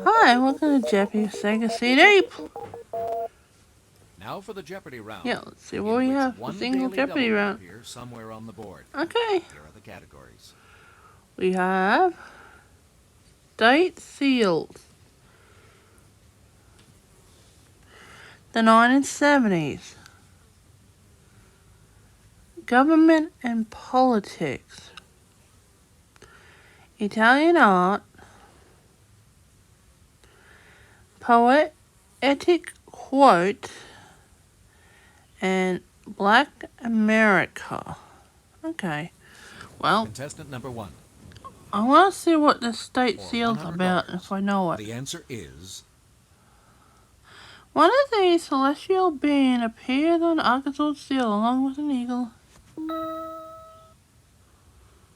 Hi, welcome to Jeopardy Sega CD. Now for the Jeopardy round. Yeah, let's see what we have for One single daily Jeopardy double will round. appear somewhere on the board. Okay, Here are the categories. we have state seals, the 1970s, government and politics, Italian art, poetic quote, and Black America. Okay, well, Contestant number 1. I want to see what the state For seal's $100. about if I know it. The answer is One of these celestial beings appeared on Arkansas seal along with an eagle.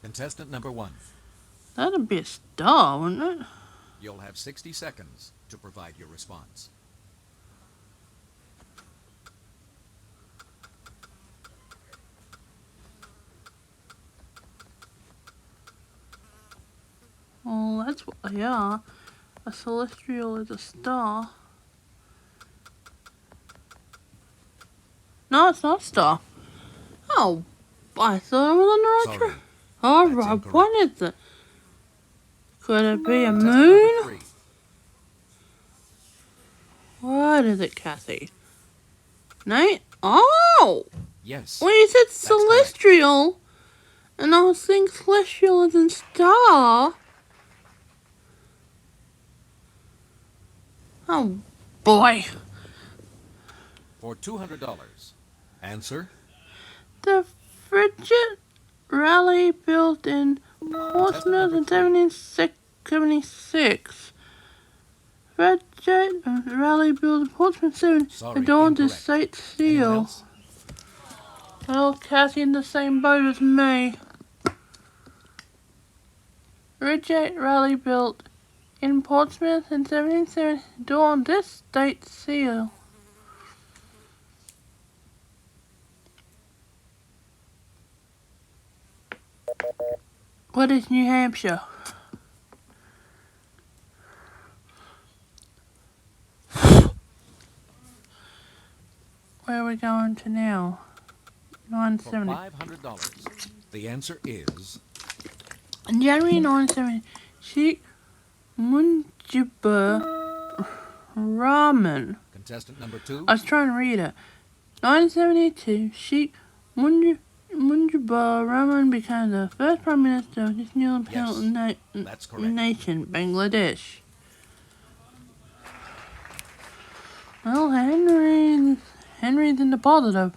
contestant number 1. That'd be a star, wouldn't it? You'll have 60 seconds to provide your response. Well, that's what they are. A celestial is a star. No, it's not a star. Oh, I thought I was on the right Sorry, track. Alright, incorrect. what is it? Could it be a Contestant number moon? 3. What is it, Kathy? Night? Oh! Yes. Well, you said correct. celestial, and I was thinking celestial as in star. Oh, boy. For $200. Answer The frigate rally built in Portsmouth in 1776. Frigate rally built in Portsmouth 7 Sorry, adorned the incorrect. state Anyone seal. else? Well, Kathy in the same boat as me. Frigate rally built in Portsmouth in 1770 adorned this state seal. What is New Hampshire? Where are we going to now? For 970. $500. The answer is In January 970, Sheikh Mujibur Rahman. contestant number 2. I was trying to read it. 1972, Sheikh Mujibur Rahman became the first Prime Minister of this new independent That's correct. nation, Bangladesh. Well, Henry's in the positive.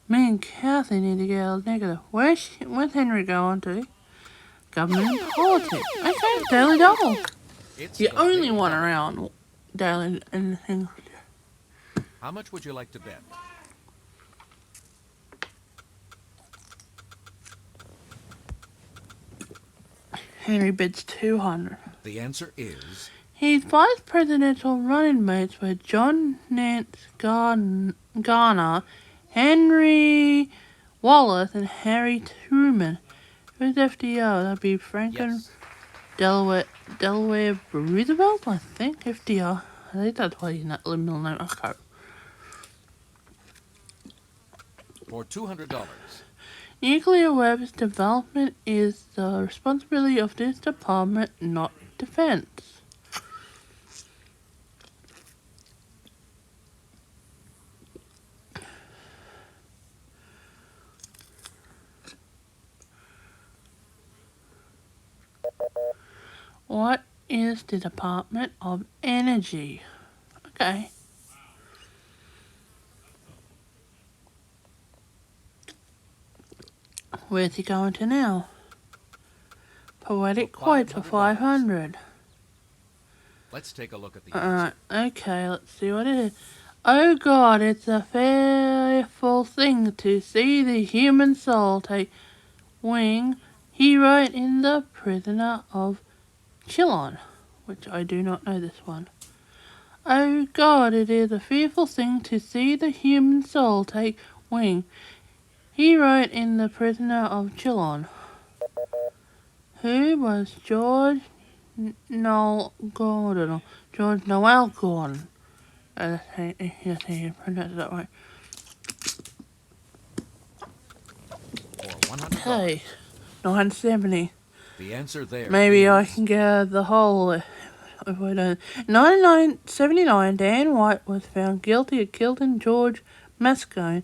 Me and Kathy need to get out of the negative. Where's Henry going to? Government and politics. Okay, Daily Double. It's The only Daily one Double. around Daily and English. How much would you like to bet? Henry bids 200. The answer is His vice presidential running mates were John Nance Garner, Henry Wallace, and Harry Truman. Who's FDR? That'd be Franklin yes. Delaware Roosevelt, I think. FDR. I think that's what his middle name. Okay. For $200. Nuclear weapons development is the responsibility of this department, not defense. What is the Department of Energy? Okay. Where's he going to now? Poetic For quotes for $500. 500. Let's take a look at the answer. Okay, let's see what it is. Oh God, it's a fearful thing to see the human soul take wing, he wrote in The Prisoner of Chillon, which I do not know this one. Oh God, it is a fearful thing to see the human soul take wing, he wrote in The Prisoner of Chillon. Who was George Noel Gordon, or George Noel Gordon. Yes, he pronounced it that way. For $100. Okay, 970. The answer there Maybe is I can get the whole if I don't. In 1979, Dan White was found guilty of killing George Mascone,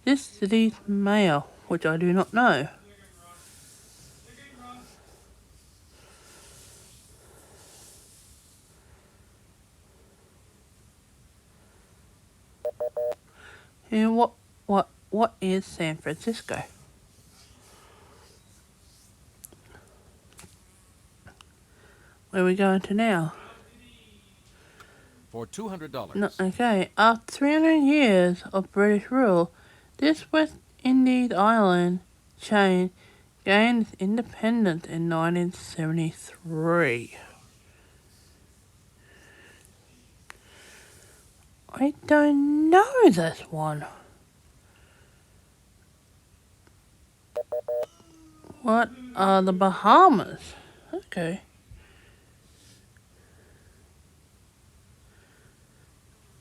this city's mayor, which I do not know. And what is San Francisco? Where are we going to now? for $200. No, okay, after 300 years of British rule, this West Indies island chain gained its independence in 1973. I don't know this one. What are the Bahamas? Okay.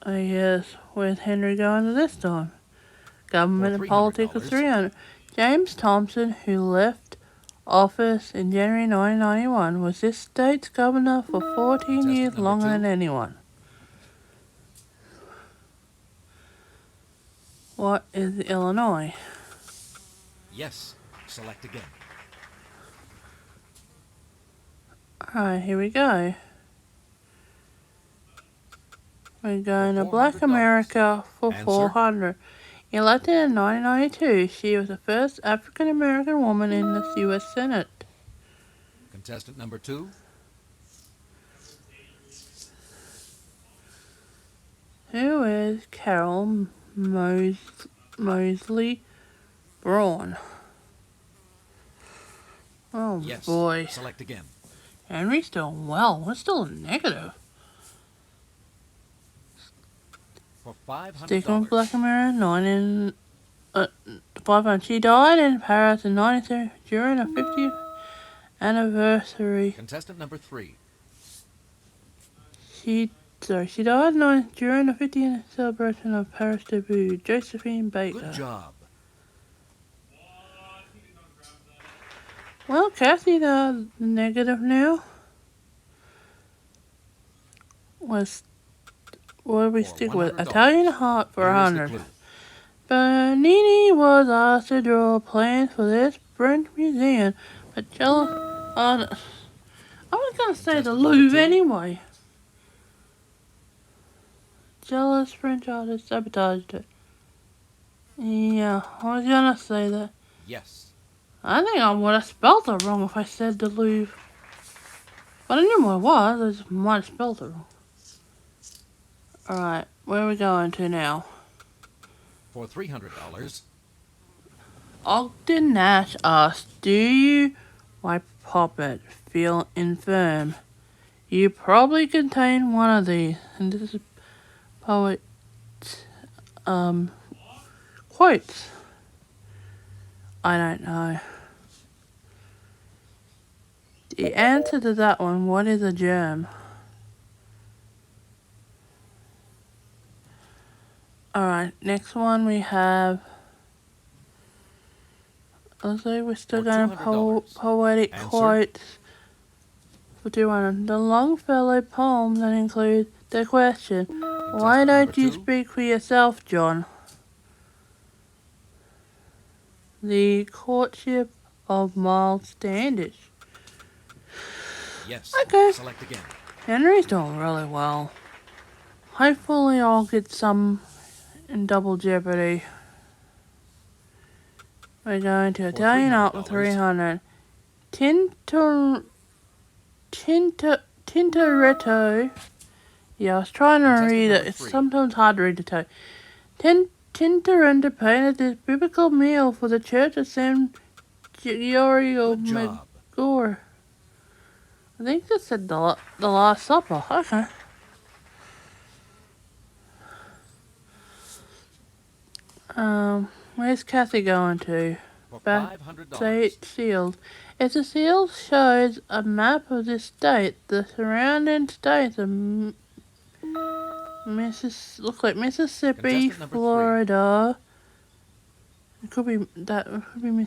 I guess where's Henry going to this time? Government and politics of 300. James Thompson, who left office in January 1991, was this state's governor for 14 years longer than anyone. What is Illinois? Yes. Select again. Alright, here we go. We're going to Black America for $400. Elected in 1992, she was the first African American woman in the U.S. Senate. Contestant number 2. Who is Carol Mosley Braun? Oh Yes. boy. Select again. Henry's doing well. We're still negative. For $500. Sticking with Black America, 500. She died in Paris in 1993 during her 50th anniversary. Contestant number 3. She died during the 50th celebration of Paris debut. Josephine Baker. Good job. Well, Kathy, the negative now. What do we stick with? Italian Heart for 100. Bernini was asked to draw plans for this French museum, but jealous. I was going to say the Louvre anyway. Jealous French artist sabotaged it. Yeah, I was going to say that. Yes. I think I would have spelled it wrong if I said the Louvre. But I knew what it was, I just might have spelled it wrong. Alright, where are we going to now? For $300. Ogden Nash asked, do you, my puppet, feel infirm? You probably contain one of these. And this is poet quotes. I don't know. The answer to that one, what is a germ? Alright, next one we have. Let's say we're still going to poetic quotes for 200. The Longfellow poem that includes the question, why don't you speak for yourself, John? The Courtship of Miles Standish. Yes. Okay. Select again. Henry's doing really well. Hopefully I'll get some in Double Jeopardy. We're going to Italian Art with 300. Tintoretto. Yeah, I was trying to read it. It's sometimes hard to read the tone. Tintoretto painted this biblical meal for the Church of San Giorgio Maggiore. I think this said the Last Supper. Okay. Where's Kathy going to? For back $500. state seals. If the seal shows a map of this state, the surrounding states of look like Mississippi, Contestant number 3. Florida. It could be that. It could be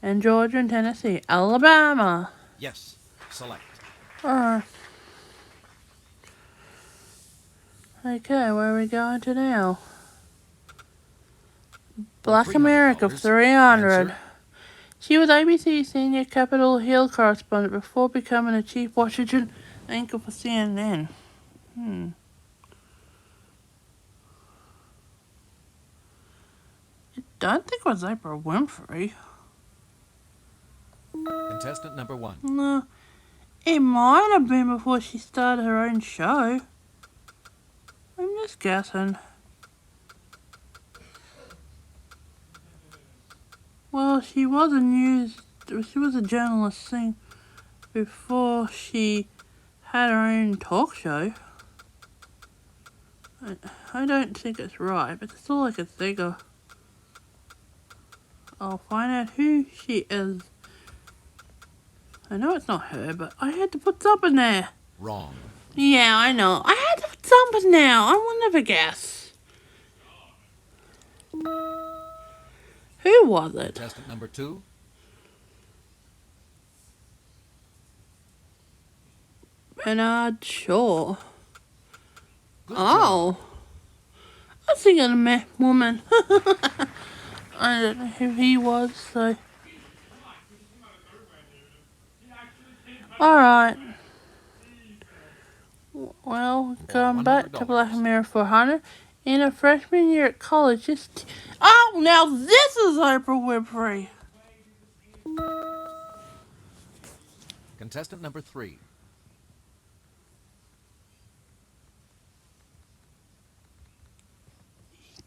and Georgia and Tennessee, Alabama. Yes. Select. Alright. Okay, where are we going to now? Black America, $300. 300. Answer. She was ABC's senior Capitol Hill correspondent before becoming a chief Washington anchor for CNN. I don't think it was Oprah Winfrey. Contestant number 1. No, it might have been before she started her own show. I'm just guessing. Well, she was a journalist thing before she had her own talk show. I don't think it's right, but it's all I can think of. I'll find out who she is. I know it's not her, but I had to put something there. Wrong. Yeah, I know. I had to put something there. I will never guess. Who was it? Contestant number 2. Bernard Shaw. Good Oh. I was thinking of a woman. I don't know who he was, so. Alright. Well, going back to Black Mirror 400. In a freshman year at college, oh, now this is Oprah Winfrey. Contestant number 3.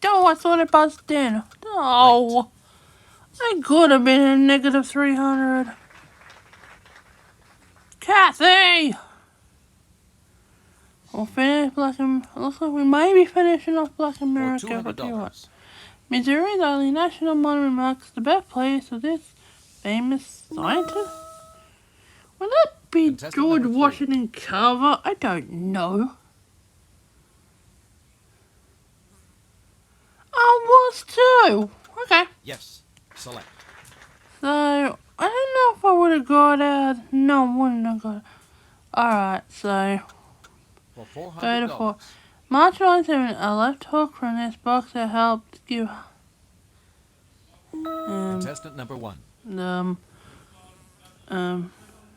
Oh, I thought it buzzed in. Oh, I could have been a negative 300. Kathy! We'll finish looks like we may be finishing off Black For America, but do what? $200. Missouri's only national monument marks the birthplace of this famous scientist. Will that be Contestant George number 3. Washington Carver? I don't know. Oh, was too. Okay. Yes. Select. So, I don't know if I would have got out. No, I wouldn't have got. Alright, so. For Go to $400. 4. March 27, a left hook from this box that helped give. Contestant number 1.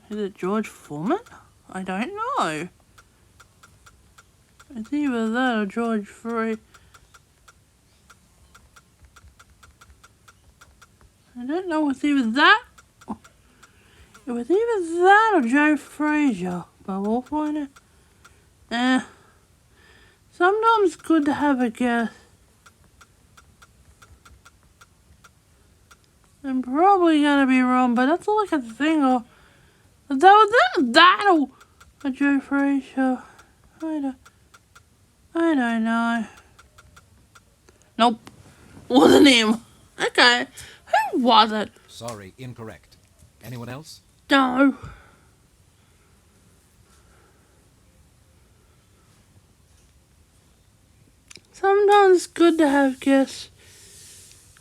Is it George Foreman? I don't know. It's either that or George Free. I don't know. It's either that. It was either that or Joe Frazier, but we'll find it. Sometimes it's good to have a guess. I'm probably gonna be wrong, but that's all I can think of. That or Joe Frazier. I don't know. Nope, wasn't him. Okay, who was it? Sorry, incorrect. Anyone else? No. Sometimes it's good to have guests.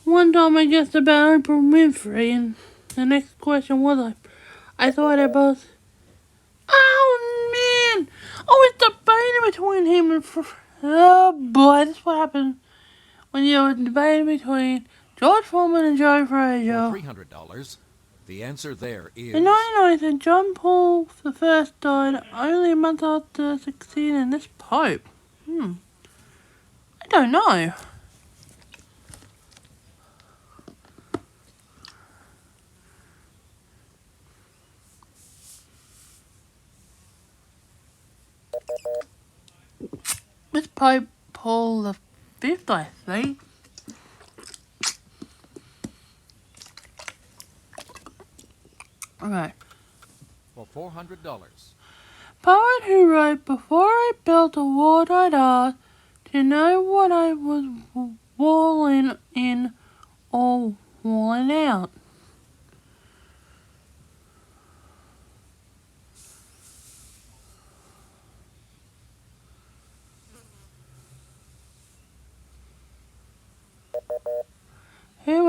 One time I guessed about Oprah Winfrey, and the next question was I thought I both. Oh man! Oh, it's debating between him and. Oh boy, that's what happens when you're debating between George Foreman and Joe Frazier. For $300. The answer there is... In 1990, John Paul I died only a month after succeeding this Pope. I don't know. It's Pope Paul V, I think. Okay. For $400. Poet who wrote, "Before I built a wall I'd ask to know what I was walling in or walling out."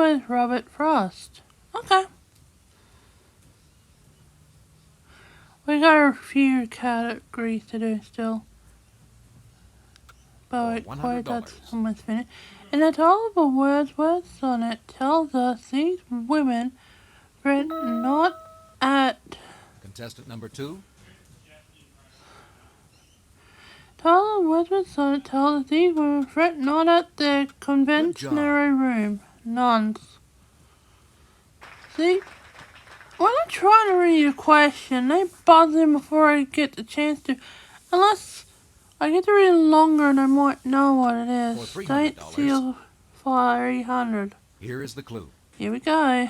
was Robert Frost. Okay. We got a few categories to do still. But quite that's almost finished. And the title of a word sonnet tells us these women fret not at... Contestant number 2. Title of Wordsworth sonnet tells us these women fret not at their conventionary room. Nuns. See? When I'm trying to read a question, they buzz in before I get the chance to. Unless I get to read it longer and I might know what it is. For $300. State Seal 300. Here is the clue. Here we go.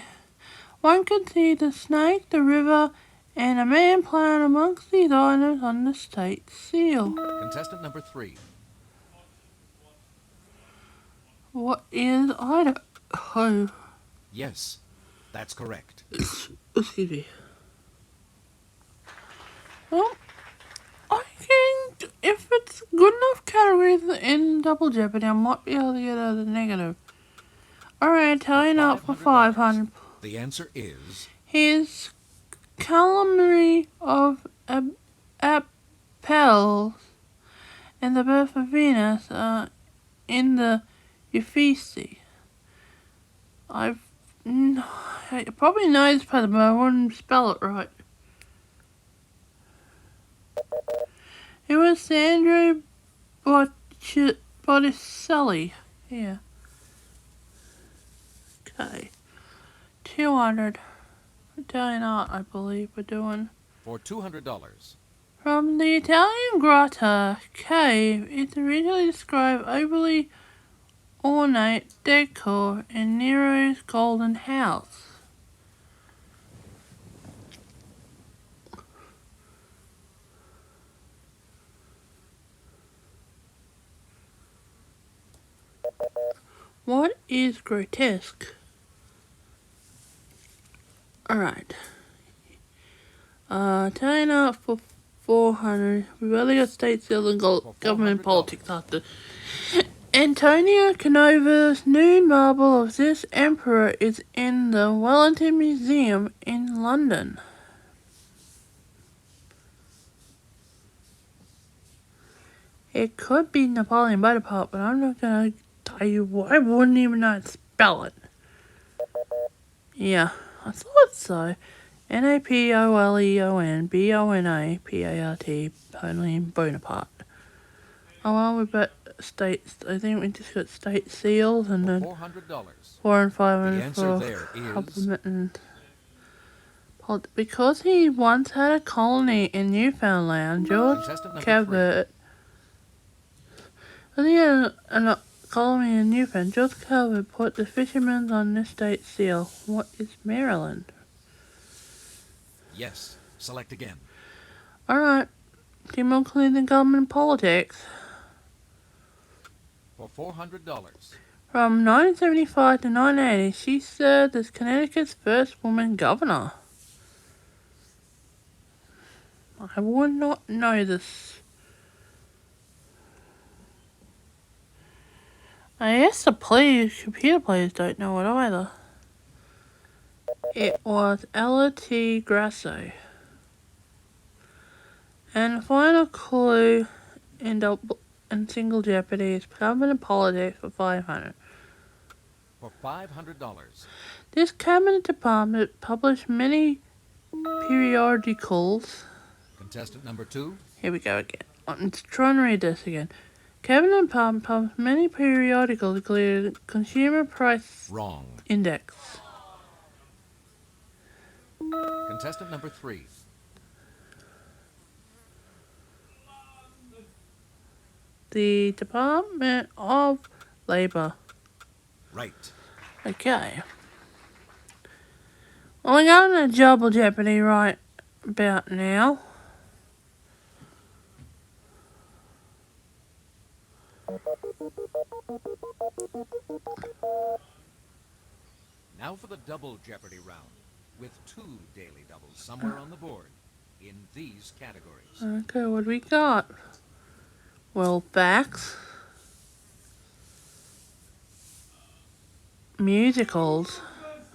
One can see the snake, the river, and a man playing amongst these items on the state seal. Contestant number 3. What is Idaho? Yes, that's correct. Excuse me. Well, I think if it's good enough categories in Double Jeopardy, I might be able to get out of the negative. Alright, telling up for 500. The answer is... His calumny of Apelles and the birth of Venus in the Ephesus. I probably know this part, but I wouldn't spell it right. It was Sandro Botticelli. Yeah. Okay. 200. Italian art, I believe we're doing. For $200. From the Italian grotto cave, it's originally described overly ornate decor in Nero's golden house. What is grotesque? Alright. Tying up for 400. We've only got state seal and government politics after. Antonio Canova's nude marble of this emperor is in the Wellington Museum in London. It could be Napoleon Bonaparte, but I'm not going to tell you what. I wouldn't even know how to spell it. Yeah, I thought so. Napoleon Bonaparte, Napoleon Bonaparte. Oh well, we bet states. I think we just got state seals and then $400. 4 and 500 The answer for there is... compliment and because he once had a colony in Newfoundland, George Calvert. When he had a colony in Newfoundland, George Calvert put the fishermen on this state seal. What is Maryland? Yes. Select again. Alright. Team more clear than government and politics. For $400. From 1975 to 1980, she served as Connecticut's first woman governor. I would not know this. I guess the computer players don't know it either. It was Ella T. Grasso. And the final clue in single Jeopardy is government and politics for 500. For $500. This cabinet department published many periodicals. Contestant number 2. Here we go again. I'm trying to read this again. Cabinet department published many periodicals, including Consumer Price Wrong. Index. Contestant number 3. The Department of Labor. Right. Okay. Well, we got a Double Jeopardy right about now. Now for the Double Jeopardy round, with 2 daily doubles somewhere on the board in these categories. Okay, what do we got? Well, facts. Musicals.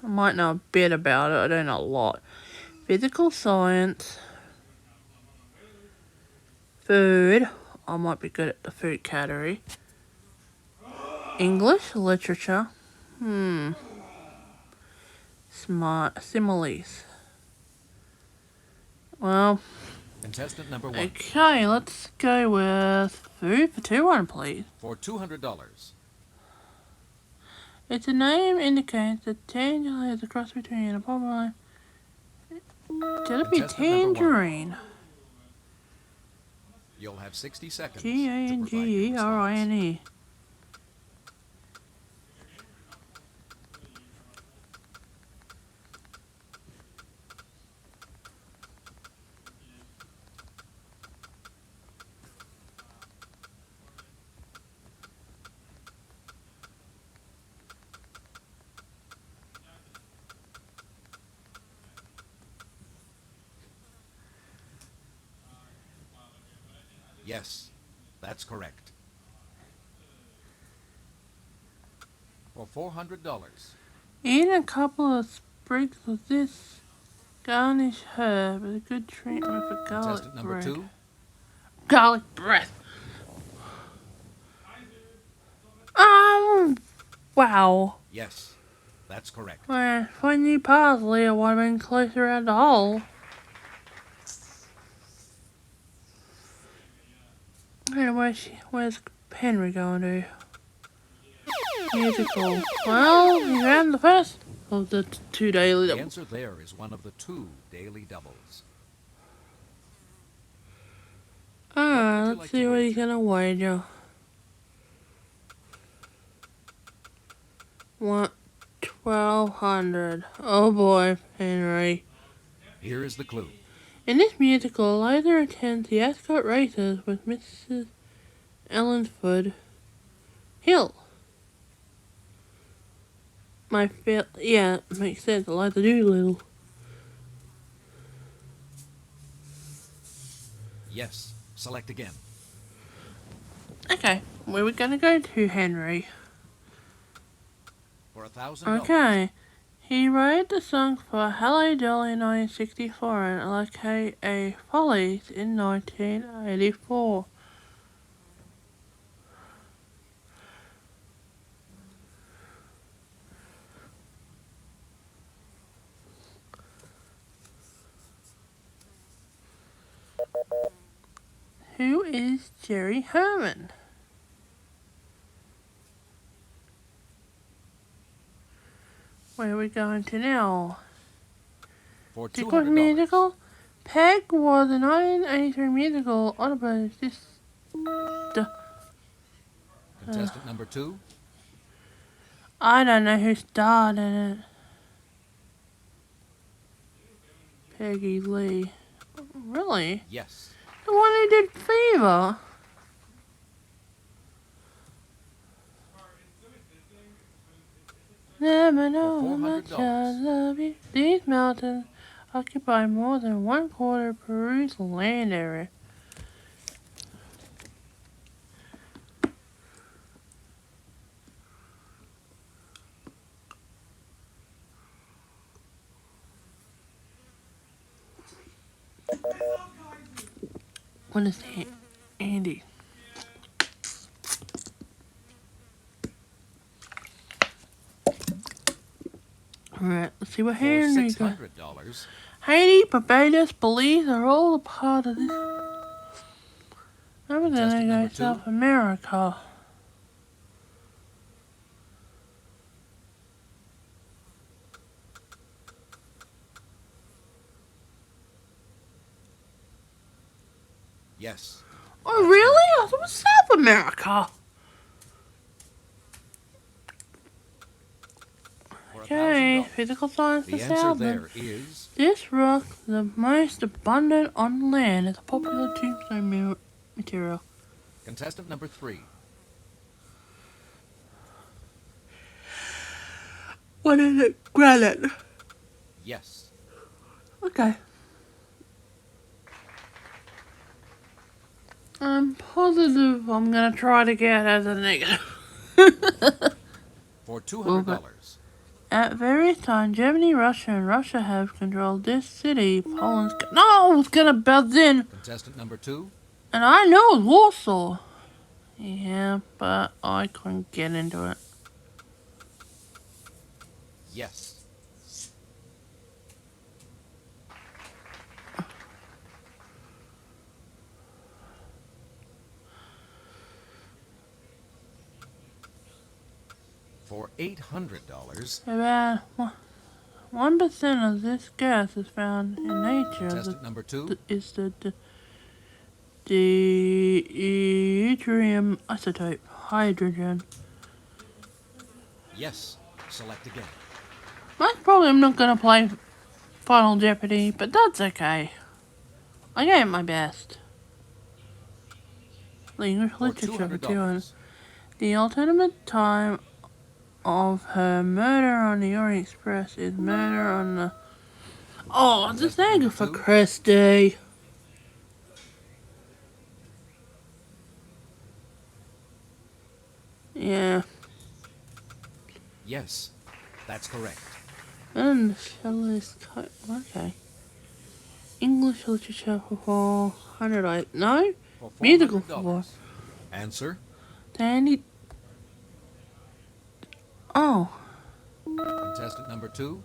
I might know a bit about it. I don't know a lot. Physical science. Food. I might be good at the food category. English literature. Smart similes. Well, Contestant number 1. okay, let's go with food for 2-1, please. For $200. Its name indicates that tangerine is a cross between a pomegranate. Should it be Contestant number 1. tangerine? You'll have 60 seconds to Tangerine. provide your response. Yes, that's correct. For $400. Eat a couple of sprigs of this garnish herb as a good treatment for garlic Contestant number bread. 2. Garlic breath. Wow. Yes, that's correct. Well, if I knew parsley, I would have been closer at the hole. Hey, where's Henry going to? Musical. Well, he ran the first of the 2 daily The doubles. answer there is one of the 2 daily doubles. Let's like see to what he's wager? gonna wager. 1,200. Oh boy, Henry. Here is the clue. In this musical, Eliza attends the escort races with Mrs. Ellenford Hill. Yeah, makes sense. Eliza Doolittle. Yes, select again. Okay, where are we gonna go to, Henry? For $1,000. Okay, he wrote the song for Hello Dolly in 1964 and LKA Follies in 1984. Who is Jerry Herman? Where are we going to now? For Tickles $200. musical? Peg was a 1983 musical autobus. Contestant number 2. I don't know who starred in it. Peggy Lee. Really? Yes. The one who did Fever? Never know how much I love you. These mountains occupy more than 1/4 of Peru's land area. What is that? Andy. Alright, let's see what For Henry got. $600. Haiti, Barbados, Belize are all a part of this. I'm gonna Contestant go number 2. South America. Yes. Oh, really? I thought it was South America. For Okay, $1,000. physical science for The answer Southern. there is This rock, the most abundant on land, is a popular tombstone material. contestant number 3. What is it? Granite. Yes. Okay. I'm positive I'm gonna try to get as a negative. For $200. At various times, Germany, Russia, and Russia have controlled this city. Poland's... No! I was gonna buzz in! Contestant number 2. And I know it's Warsaw. Yeah, but I couldn't get into it. Yes. For $800. About 1% of this gas is found in nature. Contestant number 2. Is the deuterium isotope, hydrogen. Yes. Select again. Most probably I'm not gonna play Final Jeopardy, but that's okay. I gave it my best. The English For literature for $200. The alternate time of her murder on the Orient Express is murder on the... Oh, the thing for Christy. Yeah. Yes. That's correct. And okay. English literature for 400. No? For Musical $400. for... Answer. Dandy... Oh. Contestant number 2.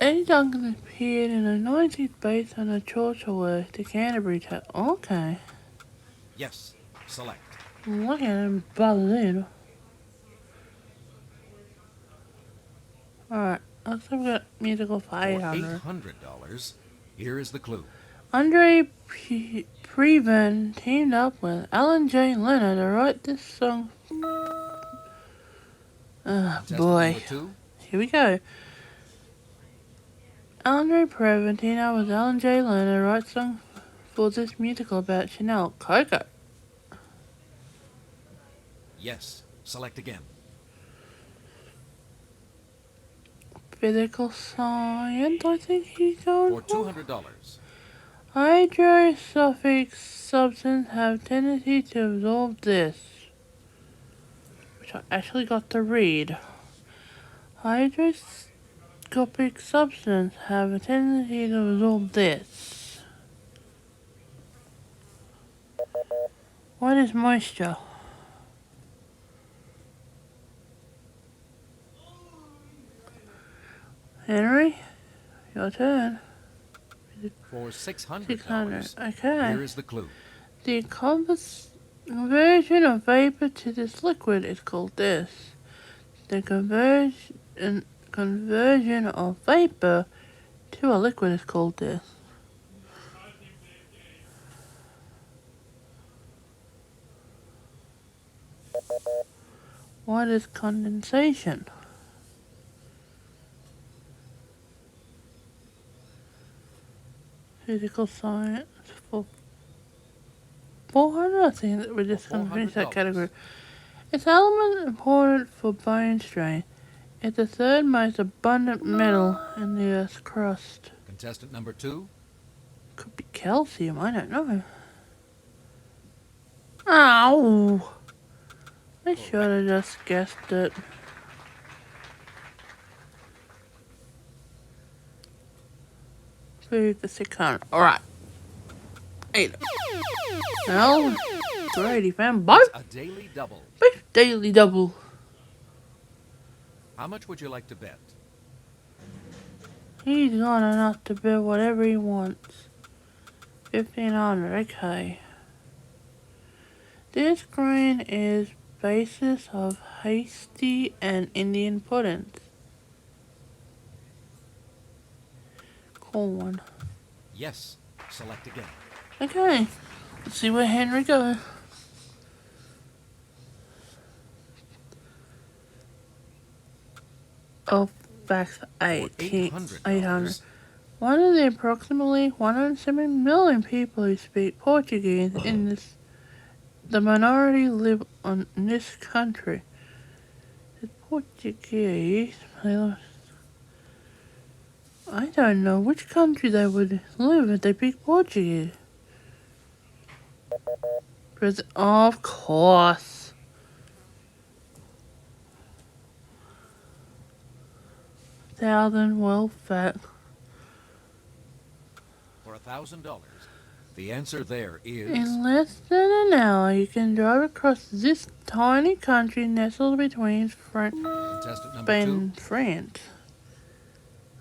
Eddie Duncan appeared in a 90s based on a Churchill work, the Canterbury Tale. Okay. Yes. Select. Look at him buzzing. Alright, let's have a musical for For $800. $800. Here is the clue. Andre Previn teamed up with Alan J. Leonard to write this song. Contestant Boy. number 2. Here we go. Andre Previn teamed up with Alan J. Leonard to write song for this musical about Chanel. Coco. Yes. Select again. Physical science, I think he's going For $200. Hydrosophic substances have tendency to absorb this, which I actually got to read. Hydroscopic substances have a tendency to absorb this. What is moisture? Henry, your turn. For $600. 600. Okay. Here is the clue. The conversion of vapor to this liquid is called this. The conversion of vapor to a liquid is called this. What is condensation? Physical science for 400. I think that we're just going to finish that category. It's element important for bone strength. It's the third most abundant metal in the Earth's crust. Contestant number 2. Could be calcium, I don't know. Ow! I should have just guessed it. Food for 600. Alright. Eat it. Well, great, he found both. A daily double. Both daily double. How much would you like to bet? He's got enough to build whatever he wants. 1,500, okay. This grain is basis of hasty and Indian puddings. Cool one. Yes. Select again. Okay, let's see where Henry goes. Oh, facts For 800. $800. One of the approximately 107 million people who speak Portuguese in this, the minority live in this country. The Portuguese, I don't know which country they would live if they speak Portuguese. Of course. 1,000 well fat. For $1,000, the answer there is... In less than an hour, you can drive across this tiny country nestled between Contestant number Spain 2. and France.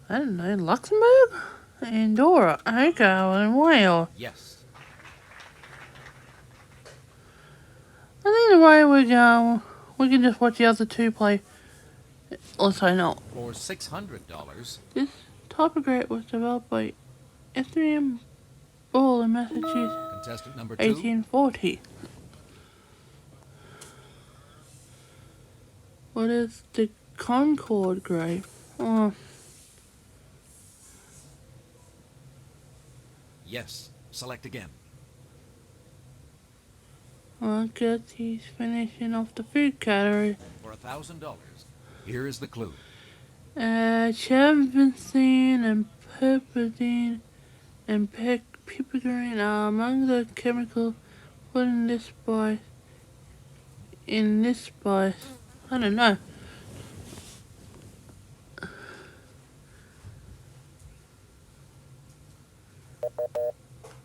I don't know, Luxembourg? Andorra. Okay, and Wales. Yes. I think the way we're going, we can just watch the other two play. Also, not. For $600, This typograph was developed by Ephraim Ball in Massachusetts, contestant number 2. 1840. What is the Concord grave? Oh, Yes. Select again. I guess he's finishing off the food category. For $1,000, here is the clue. Champion and piperidine and piperine are among the chemicals put in this spice. I don't know.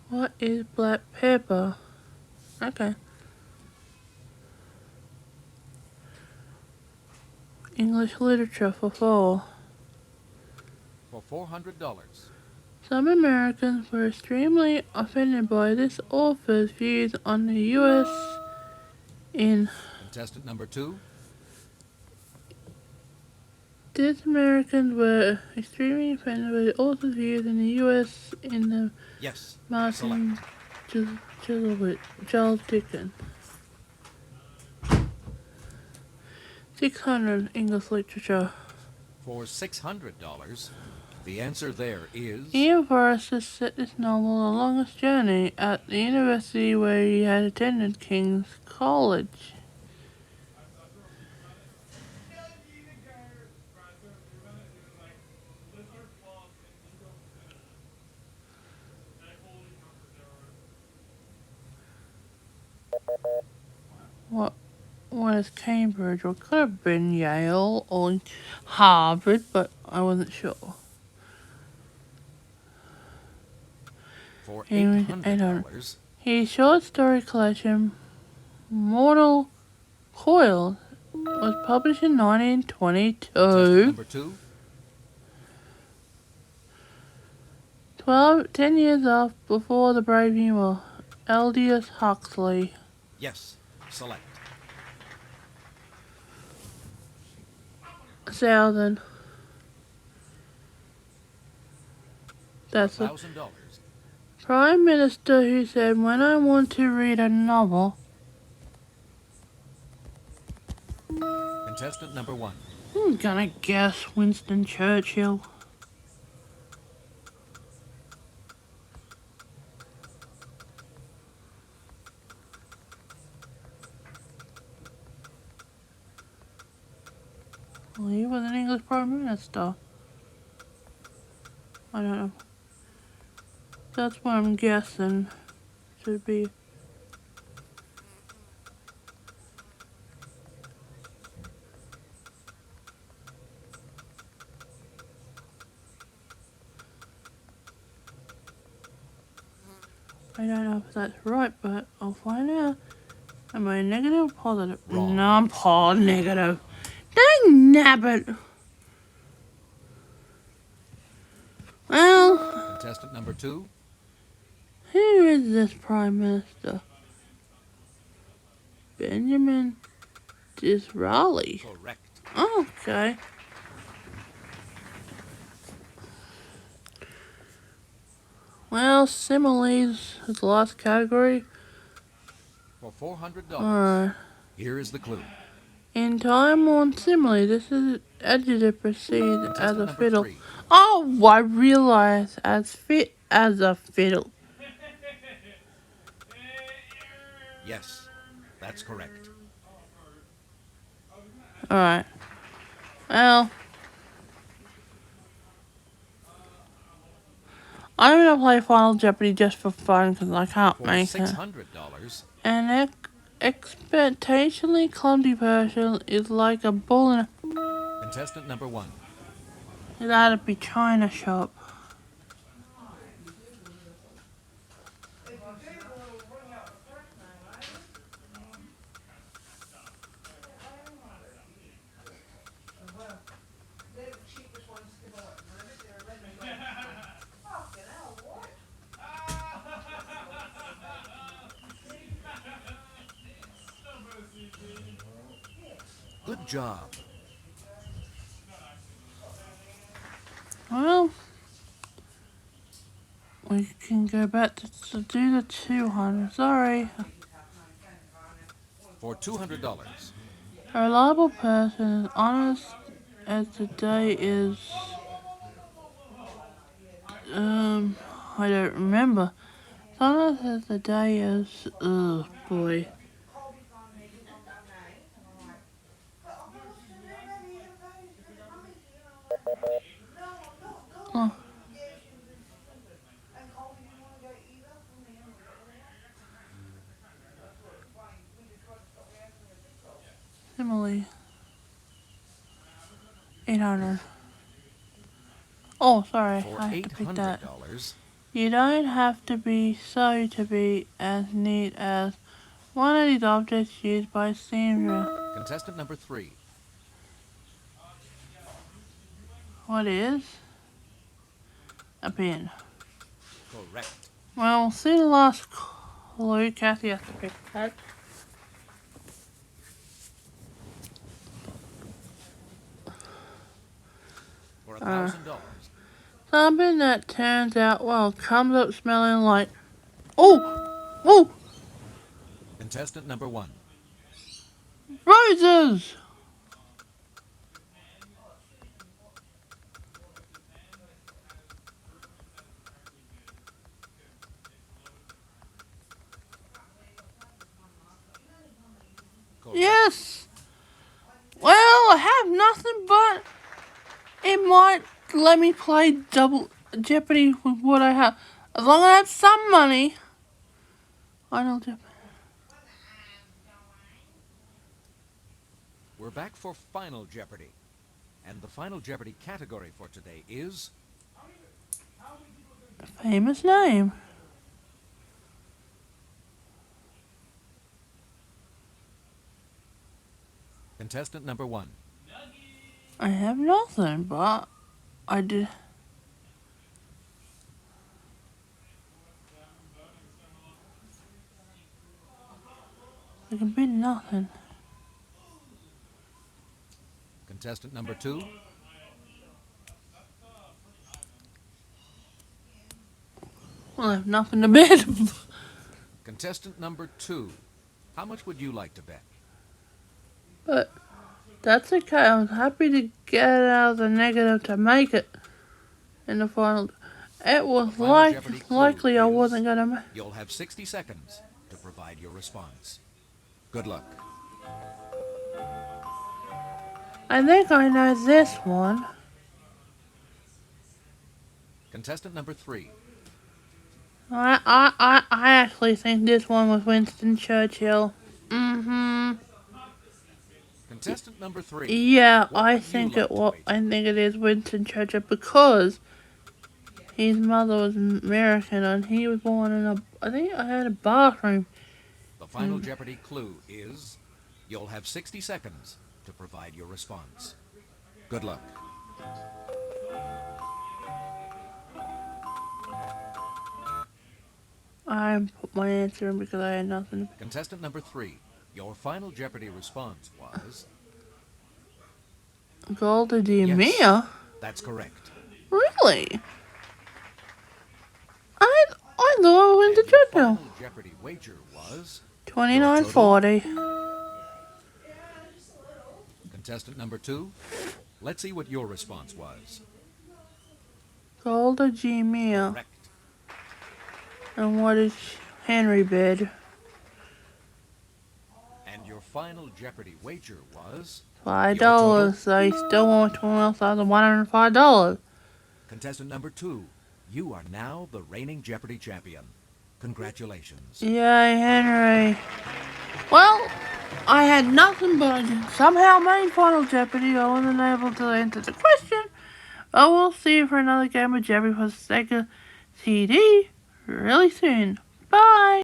What is black pepper? Okay. English literature for fall. For $400, Some Americans were extremely offended by this author's views on the U.S. in... contestant number 2. These Americans were extremely offended by the author's views in the U.S. in the Yes. Martin Charles Dickens. 600 English literature. For $600, the answer there is... Ian Forrester set this novel The Longest Journey at the university where he had attended King's College. What is Cambridge? Or could have been Yale or Harvard, but I wasn't sure. For $800, His short story collection, Mortal Coil, was published in 1922. number 2. 10 years before The Brave New World. Aldous Huxley. Yes. Select. 1,000. That's a $1,000. Prime Minister who said, when I want to read a novel. Contestant number 1. I'm gonna guess Winston Churchill. Well, he was an English Prime Minister. I don't know. That's what I'm guessing. Should be. I don't know if that's right, but I'll find out. Am I negative or positive? Wrong. No, I'm negative. Dang nabbit! Well, Contestant number 2. who is this Prime Minister? Benjamin Disraeli. Correct. Okay. Well, similes is the last category. For $400, Alright. here is the clue. In time on simile, this is adjective proceeds as Contestant a number fiddle. 3. Oh, I realize as fit as a fiddle. Yes. That's correct. Alright. Well, I'm gonna play Final Jeopardy just for fun because I can't For make it. $600, An expectationally clumsy person is like a bull in a... contestant number 1. It ought to be China shop. Good job. Well, we can go back to do the 200. Sorry. For $200. A reliable person, as honest as the day is. I don't remember. As honest as the day is. Oh boy. Oh. Simile. 800. Oh, sorry. For I have to pick that. $800. You don't have to be so to be as neat as one of these objects used by Sandra. Contestant number 3. What is? A pen. Correct. Well, we'll see the last clue. Kathy has to pick that. For $1,000. Something that turns out well comes up smelling like. Oh! Oh! Contestant number 1. Roses! Correct. Yes! Well, I have nothing but it might let me play double Jeopardy with what I have. As long as I have some money. I know Jeopardy. We're back for Final Jeopardy. And the Final Jeopardy category for today is Famous name. contestant number 1. I have nothing, but I did. It can be nothing. Contestant number 2. Well, I have nothing to bet. Contestant number 2. How much would you like to bet? But that's okay. I was happy to get out of the negative to make it in the final. It was Final Jeopardy clue likely I is wasn't going to make. You'll have 60 seconds to provide your response. Good luck. I think I know this one. Contestant number 3. I actually think this one was Winston Churchill. Mm-hmm. Contestant number 3. Yeah, What I would you think like it to was. wager? I think it is Winston Churchill because his mother was American and he was born in a. I think I had a bathroom. The Final Jeopardy clue is you'll have 60 seconds to provide your response. Good luck. I put my answer in because I had nothing. Contestant number 3. Your Final Jeopardy response was Golda Di yes. Mia? That's correct. Really? I thought I went to And your Churchill. Final Jeopardy wager was $29.40. contestant number 2. Let's see what your response was. Golda Di Mia. Correct. And what is Henry bid? And your Final Jeopardy wager was $5. So he still won $12,105. contestant number 2. You are now the reigning Jeopardy champion. Congratulations. Yay, Henry. Well, I had nothing but I somehow made Final Jeopardy. I wasn't able to answer the question, But we'll see you for another game of Jeopardy for Sega CD really soon. Bye!